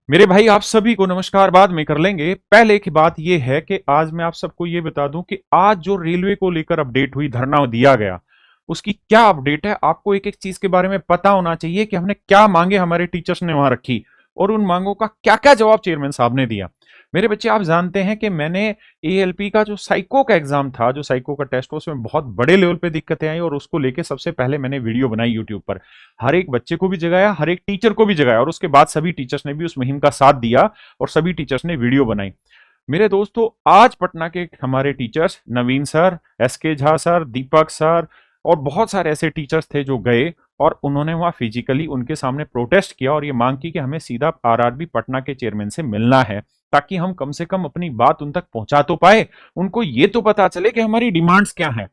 मेरे भाई आप सभी को नमस्कार। बाद में कर लेंगे। पहले की बात यह है कि आज मैं आप सबको यह बता दूं कि आज जो रेलवे को लेकर अपडेट हुई, धरना दिया गया, उसकी क्या अपडेट है। आपको एक एक चीज के बारे में पता होना चाहिए कि हमने क्या मांगे हमारे टीचर्स ने वहां रखी और उन मांगों का क्या क्या जवाब चेयरमैन साहब ने दिया। मेरे बच्चे, आप जानते हैं कि मैंने एएलपी का जो साइको का एग्जाम था, जो साइको का टेस्ट था, उसमें बहुत बड़े लेवल पे दिक्कतें आई और उसको लेके सबसे पहले मैंने वीडियो बनाई यूट्यूब पर। हर एक बच्चे को भी जगाया, हर एक टीचर को भी जगाया और उसके बाद सभी टीचर्स ने भी उस मुहिम का साथ दिया और सभी टीचर्स ने वीडियो बनाई। मेरे दोस्तों, आज पटना के हमारे टीचर्स नवीन सर, एसके झा सर, दीपक सर और बहुत सारे ऐसे टीचर्स थे जो गए और उन्होंने वहां फिजिकली उनके सामने प्रोटेस्ट किया और ये मांग की कि हमें सीधा आरआरबी पटना के चेयरमैन से मिलना है, ताकि हम कम से कम अपनी बात उन तक पहुंचा तो पाए, उनको ये तो पता चले कि हमारी डिमांड्स क्या हैं।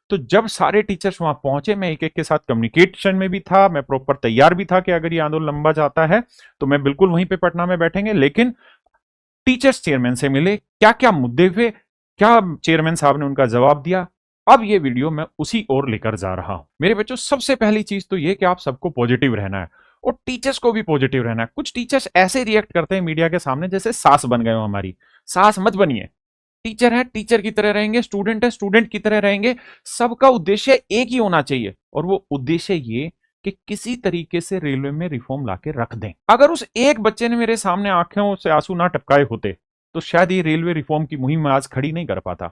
तो जब सारे टीचर्स वहां पहुंचे, मैं एक एक के साथ कम्युनिकेशन में भी था, मैं प्रॉपर तैयार भी था कि अगर ये आंदोलन लंबा जाता है तो मैं बिल्कुल वहीं पे पटना में बैठेंगे। लेकिन टीचर्स चेयरमैन से मिले, क्या क्या मुद्दे हुए, क्या चेयरमैन साहब ने उनका जवाब दिया, अब ये वीडियो मैं उसी ओर लेकर जा रहा हूं। मेरे बच्चों, सबसे पहली चीज तो ये कि आप सबको पॉजिटिव रहना है और टीचर्स को भी पॉजिटिव रहना है। कुछ टीचर्स ऐसे रिएक्ट करते हैं मीडिया के सामने जैसे सास बन गए हो हमारी। सास मत बनिए। टीचर है टीचर की तरह रहेंगे, स्टूडेंट है स्टूडेंट की तरह रहेंगे। सबका उद्देश्य एक ही होना चाहिए और वो उद्देश्य ये कि किसी तरीके से रेलवे में रिफॉर्म लाके रख दें। अगर उस एक बच्चे ने मेरे सामने आंखों से आंसू ना टपकाए होते तो शायद ये रेलवे रिफॉर्म की मुहिम आज खड़ी नहीं कर पाता।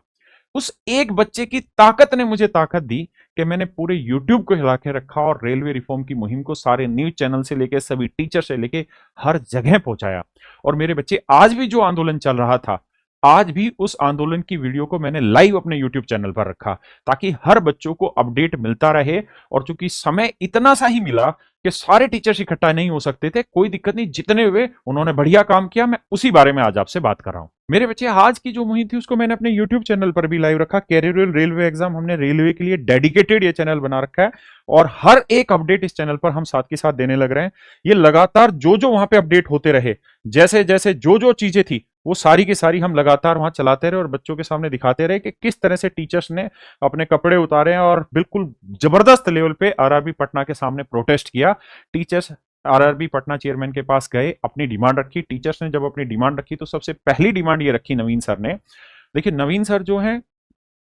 उस एक बच्चे की ताकत ने मुझे ताकत दी कि मैंने पूरे यूट्यूब को हिला के रखा और रेलवे रिफॉर्म की मुहिम को सारे न्यूज चैनल से लेके सभी टीचर से लेके हर जगह पहुंचाया। और मेरे बच्चे, आज भी जो आंदोलन चल रहा था, आज भी उस आंदोलन की वीडियो को मैंने लाइव अपने यूट्यूब चैनल पर रखा, ताकि हर बच्चों को अपडेट मिलता रहे। और चूंकि समय इतना सा ही मिला कि सारे टीचर्स इकट्ठा नहीं हो सकते थे, कोई दिक्कत नहीं, जितने हुए उन्होंने बढ़िया काम किया। मैं उसी बारे में आज आपसे बात कर रहा हूं। मेरे बच्चे, आज की जो मुहिम थी उसको मैंने अपने यूट्यूब चैनल पर भी लाइव रखा। कैरियर रेलवे एग्जाम, हमने रेलवे के लिए डेडिकेटेड ये चैनल बना रखा है और हर एक अपडेट इस चैनल पर हम साथ के साथ देने लग रहे हैं। ये लगातार जो जो वहां पे अपडेट होते रहे, जैसे जैसे जो जो चीजें थी, वो सारी की सारी हम लगातार वहां चलाते रहे और बच्चों के सामने दिखाते रहे कि किस तरह से टीचर्स ने अपने कपड़े उतारे और बिल्कुल जबरदस्त लेवल पे आरआरबी पटना के सामने प्रोटेस्ट किया। टीचर्स आरआरबी पटना चेयरमैन के पास गए, अपनी डिमांड रखी। टीचर्स ने जब अपनी डिमांड रखी तो सबसे पहली डिमांड ये रखी नवीन सर ने। देखिए, नवीन सर जो है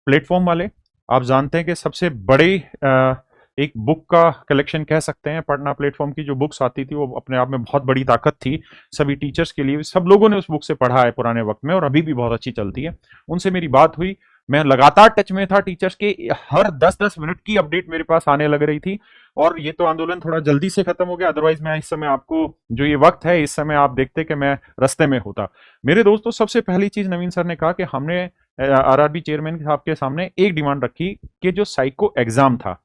प्लेटफॉर्म वाले, आप जानते हैं कि सबसे बड़े एक बुक का कलेक्शन कह सकते हैं। पढ़ना प्लेटफॉर्म की जो बुक्स आती थी वो अपने आप में बहुत बड़ी ताकत थी सभी टीचर्स के लिए। सब लोगों ने उस बुक से पढ़ा है पुराने वक्त में और अभी भी बहुत अच्छी चलती है। उनसे मेरी बात हुई, मैं लगातार टच में था टीचर्स के। हर 10-10 मिनट की अपडेट मेरे पास आने लग रही थी। और ये तो आंदोलन थोड़ा जल्दी से खत्म हो गया, अदरवाइज मैं इस समय आपको, जो ये वक्त है इस समय आप देखते कि मैं रास्ते में होता। मेरे दोस्तों, सबसे पहली चीज नवीन सर ने कहा कि हमने आरआरबी चेयरमैन साहब के सामने एक डिमांड रखी कि जो साइको एग्जाम था,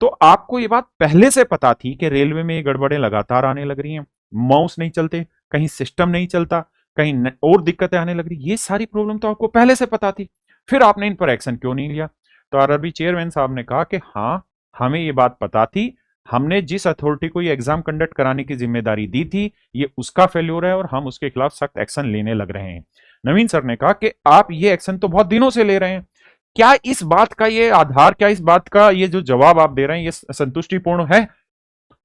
तो आपको ये बात पहले से पता थी कि रेलवे में ये गड़बड़ें लगातार आने लग रही हैं। माउस नहीं चलते, कहीं सिस्टम नहीं चलता, कहीं और दिक्कतें आने लग रही, ये सारी प्रॉब्लम तो आपको पहले से पता थी, फिर आपने इन पर एक्शन क्यों नहीं लिया? तो आरआरबी चेयरमैन साहब ने कहा कि हाँ, हमें ये बात पता थी, हमने जिस अथॉरिटी को ये एग्जाम कंडक्ट कराने की जिम्मेदारी दी थी, ये उसका फेल्योर है और हम उसके खिलाफ सख्त एक्शन लेने लग रहे हैं। नवीन सर ने कहा कि आप ये एक्शन तो बहुत दिनों से ले रहे हैं, क्या इस बात का ये आधार, क्या इस बात का ये जो जवाब आप दे रहे हैं ये संतुष्टिपूर्ण है?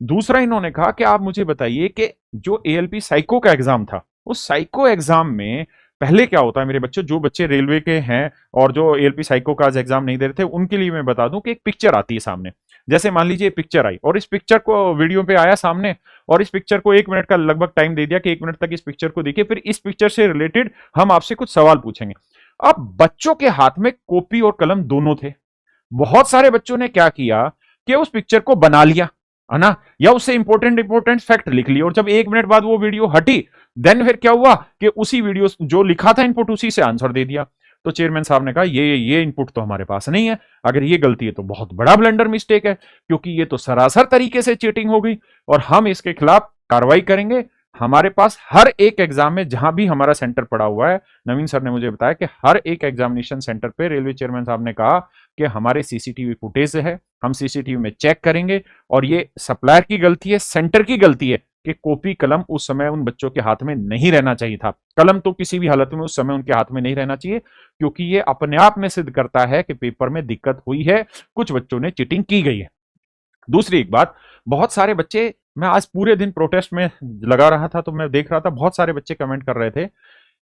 दूसरा, इन्होंने कहा कि आप मुझे बताइए कि जो एएलपी साइको का एग्जाम था, उस साइको एग्जाम में पहले क्या होता है मेरे बच्चों, जो बच्चे रेलवे के हैं और जो एएलपी साइको का एग्जाम नहीं दे रहे थे, उनके लिए मैं बता दूं कि एक पिक्चर आती है सामने। जैसे मान लीजिए पिक्चर आई और इस पिक्चर को वीडियो पे आया सामने और इस पिक्चर को 1 मिनट का लगभग टाइम दे दिया कि 1 मिनट तक इस पिक्चर को देखिए, फिर इस पिक्चर से रिलेटेड हम आपसे कुछ सवाल पूछेंगे। अब बच्चों के हाथ में कॉपी और कलम दोनों थे। बहुत सारे बच्चों ने क्या किया कि उस पिक्चर को बना लिया, है ना, या उससे इंपॉर्टेंट इंपॉर्टेंट फैक्ट लिख लिए और जब 1 मिनट बाद वो वीडियो हटी, देन फिर क्या हुआ कि उसी वीडियो जो लिखा था इनपुट, उसी से आंसर दे दिया। तो चेयरमैन साहब ने कहा ये इनपुट तो हमारे पास नहीं है, अगर ये गलती है तो बहुत बड़ा ब्लंडर मिस्टेक है, क्योंकि ये तो सरासर तरीके से चीटिंग हो गई और हम इसके खिलाफ कार्रवाई करेंगे। हमारे पास हर एक एग्जाम में जहां भी हमारा सेंटर पड़ा हुआ है, नवीन सर ने मुझे बताया कि हर एक एग्जामिनेशन सेंटर पे रेलवे चेयरमैन साहब ने कहा कि हमारे सीसीटीवी फुटेज है, हम सीसीटीवी में चेक करेंगे और ये सप्लायर की गलती है, सेंटर की गलती है कि कॉपी कलम उस समय उन बच्चों के हाथ में नहीं रहना चाहिए था। कलम तो किसी भी हालत में उस समय उनके हाथ में नहीं रहना चाहिए, क्योंकि ये अपने आप में सिद्ध करता है कि पेपर में दिक्कत हुई है, कुछ बच्चों ने चीटिंग की गई है। दूसरी एक बात, बहुत सारे बच्चे मैं आज पूरे दिन प्रोटेस्ट में लगा रहा था, तो मैं देख रहा था बहुत सारे बच्चे कमेंट कर रहे थे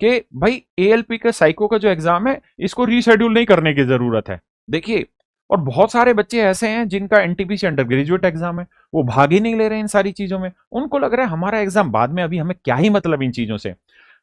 कि भाई एएलपी का साइको का जो एग्जाम है इसको रीशेड्यूल नहीं करने की जरूरत है। देखिए, और बहुत सारे बच्चे ऐसे हैं जिनका एनटीपीसी अंडर ग्रेजुएट एग्जाम है, वो भाग ही नहीं ले रहे इन सारी चीजों में। उनको लग रहा है हमारा एग्जाम बाद में, अभी हमें क्या ही मतलब इन चीजों से।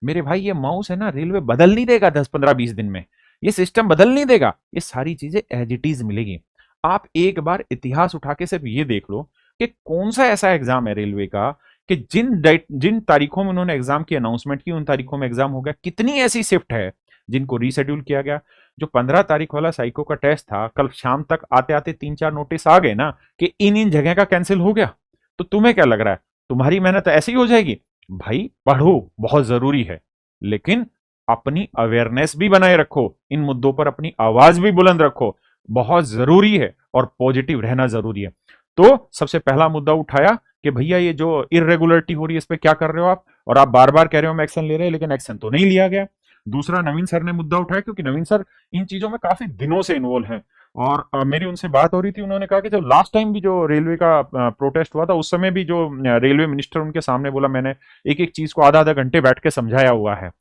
मेरे भाई, ये माउस है ना, रेलवे बदल नहीं देगा 10 15 20 दिन में, ये सिस्टम बदल नहीं देगा, ये सारी चीजें एज इट इज मिलेगी। आप एक बार इतिहास उठा के सिर्फ ये देख लो कि कौन सा ऐसा एग्जाम है रेलवे का कि जिन तारीखों में उन्होंने एग्जाम की अनाउंसमेंट की उन तारीखों में एग्जाम हो गया। कितनी ऐसी शिफ्ट है जिनको रीशेड्यूल किया गया। जो 15 तारीख वाला साइको का टेस्ट था, कल शाम तक आते आते 3 4 नोटिस आ गए ना कि इन इन जगह का कैंसिल हो गया। तो तुम्हें क्या लग रहा है, तुम्हारी मेहनत ऐसी ही हो जाएगी? भाई पढ़ो, बहुत जरूरी है, लेकिन अपनी अवेयरनेस भी बनाए रखो, इन मुद्दों पर अपनी आवाज भी बुलंद रखो, बहुत जरूरी है, और पॉजिटिव रहना जरूरी है। तो सबसे पहला मुद्दा उठाया कि भैया ये जो इरेगुलरिटी हो रही है इस पे क्या कर रहे हो आप, और आप बार बार कह रहे हो हम एक्शन ले रहे हैं, लेकिन एक्शन तो नहीं लिया गया। दूसरा, नवीन सर ने मुद्दा उठाया, क्योंकि नवीन सर इन चीजों में काफी दिनों से इन्वॉल्व हैं, और मेरी उनसे बात हो रही थी। उन्होंने कहा कि जब लास्ट टाइम भी जो रेलवे का प्रोटेस्ट हुआ था उस समय भी जो रेलवे मिनिस्टर उनके सामने बोला, मैंने एक एक चीज को आधा आधा घंटे बैठ के समझाया हुआ है,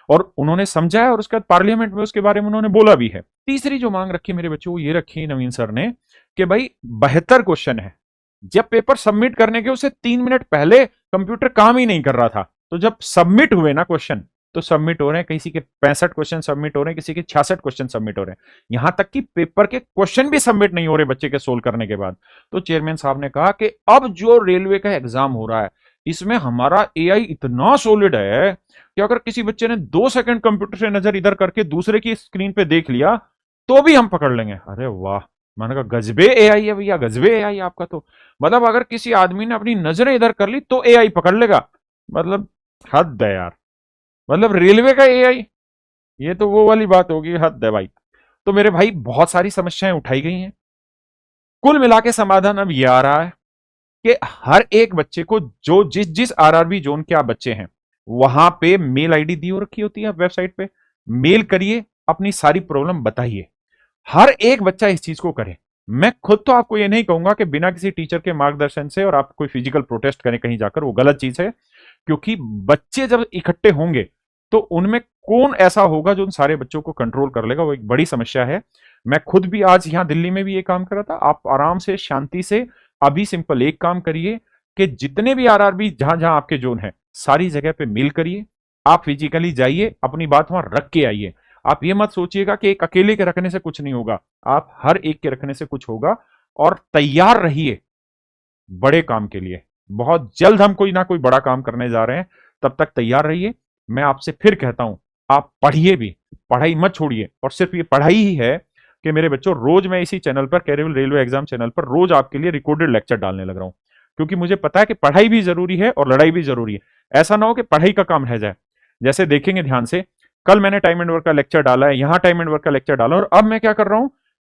और उन्होंने समझाया, और उसके बाद पार्लियामेंट में उसके बारे में उन्होंने बोला भी है। तीसरी जो मांग रखी मेरे बच्चों, वो ये रखी नवीन सर ने कि भाई 72 क्वेश्चन है, जब पेपर सबमिट करने के उससे 3 मिनट पहले कंप्यूटर काम ही नहीं कर रहा था, तो जब सबमिट हुए ना क्वेश्चन, तो सबमिट हो रहे हैं, किसी के 65 क्वेश्चन सबमिट हो रहे हैं, किसी के 66 क्वेश्चन सबमिट हो रहे हैं, यहां तक कि पेपर के क्वेश्चन भी सबमिट नहीं हो रहे बच्चे के सोल्व करने के बाद। तो चेयरमैन साहब ने कहा कि अब जो रेलवे का एग्जाम हो रहा है इसमें हमारा एआई इतना सॉलिड है कि अगर किसी बच्चे ने 2 सेकंड कंप्यूटर से नजर इधर करके दूसरे की स्क्रीन पे देख लिया तो भी हम पकड़ लेंगे। अरे वाह, मैंने कहा गजबे एआई है भैया, गजबे एआई आपका तो। मतलब अगर किसी आदमी ने अपनी नजरें इधर कर ली तो एआई पकड़ लेगा, मतलब हद है यार। मतलब रेलवे का एआई, ये तो वो वाली बात होगी, हद है भाई। तो मेरे भाई, बहुत सारी समस्याएं उठाई गई हैं, कुल मिला के समाधान अब ये आ रहा है कि हर एक बच्चे को, जो जिस जिस आरआरबी जोन के आप बच्चे हैं, वहां पे मेल आईडी दी हो रखी होती है वेबसाइट पे, मेल करिए, अपनी सारी प्रॉब्लम बताइए। हर एक बच्चा इस चीज को करे। मैं खुद तो आपको ये नहीं कहूंगा कि बिना किसी टीचर के मार्गदर्शन से और आप कोई फिजिकल प्रोटेस्ट करें कहीं जाकर, वो गलत चीज है। क्योंकि बच्चे जब इकट्ठे होंगे तो उनमें कौन ऐसा होगा जो उन सारे बच्चों को कंट्रोल कर लेगा, वो एक बड़ी समस्या है। मैं खुद भी आज यहां दिल्ली में भी ये काम कर रहा था। आप आराम से शांति से अभी सिंपल एक काम करिए कि जितने भी आरआरबी जहां जहां आपके जोन है, सारी जगह पे मेल करिए, आप फिजिकली जाइए, अपनी बात वहां रख के आइए। आप ये मत सोचिएगा कि एक अकेले के रखने से कुछ नहीं होगा, आप हर एक के रखने से कुछ होगा। और तैयार रहिए बड़े काम के लिए, बहुत जल्द हम कोई ना कोई बड़ा काम करने जा रहे हैं, तब तक तैयार रहिए। मैं आपसे फिर कहता हूं, आप पढ़िए भी, पढ़ाई मत छोड़िए। और सिर्फ ये पढ़ाई ही है कि मेरे बच्चों, रोज मैं इसी चैनल पर, कैरियर रेलवे एग्जाम चैनल पर, रोज आपके लिए रिकॉर्डेड लेक्चर डालने लग रहा हूं, क्योंकि मुझे पता है कि पढ़ाई भी जरूरी है और लड़ाई भी जरूरी है। ऐसा ना हो कि पढ़ाई का काम रह जाए। जैसे देखेंगे ध्यान से, कल मैंने टाइम एंड वर्क का लेक्चर डाला है, यहां टाइम एंड वर्क का लेक्चर डाला, और अब मैं क्या कर रहा हूं,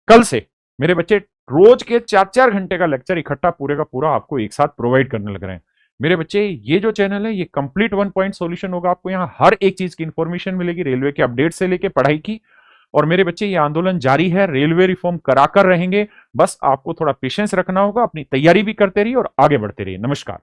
कल से मेरे बच्चे रोज के 4 4 घंटे का लेक्चर इकट्ठा पूरे का पूरा आपको एक साथ प्रोवाइड करने लग रहे हैं। मेरे बच्चे, ये जो चैनल है ये कंप्लीट 1 पॉइंट सॉल्यूशन होगा। आपको यहाँ हर एक चीज की इंफॉर्मेशन मिलेगी, रेलवे के अपडेट से लेके पढ़ाई की। और मेरे बच्चे, ये आंदोलन जारी है, रेलवे रिफॉर्म कराकर रहेंगे। बस आपको थोड़ा पेशेंस रखना होगा, अपनी तैयारी भी करते रहिए और आगे बढ़ते रहिए। नमस्कार।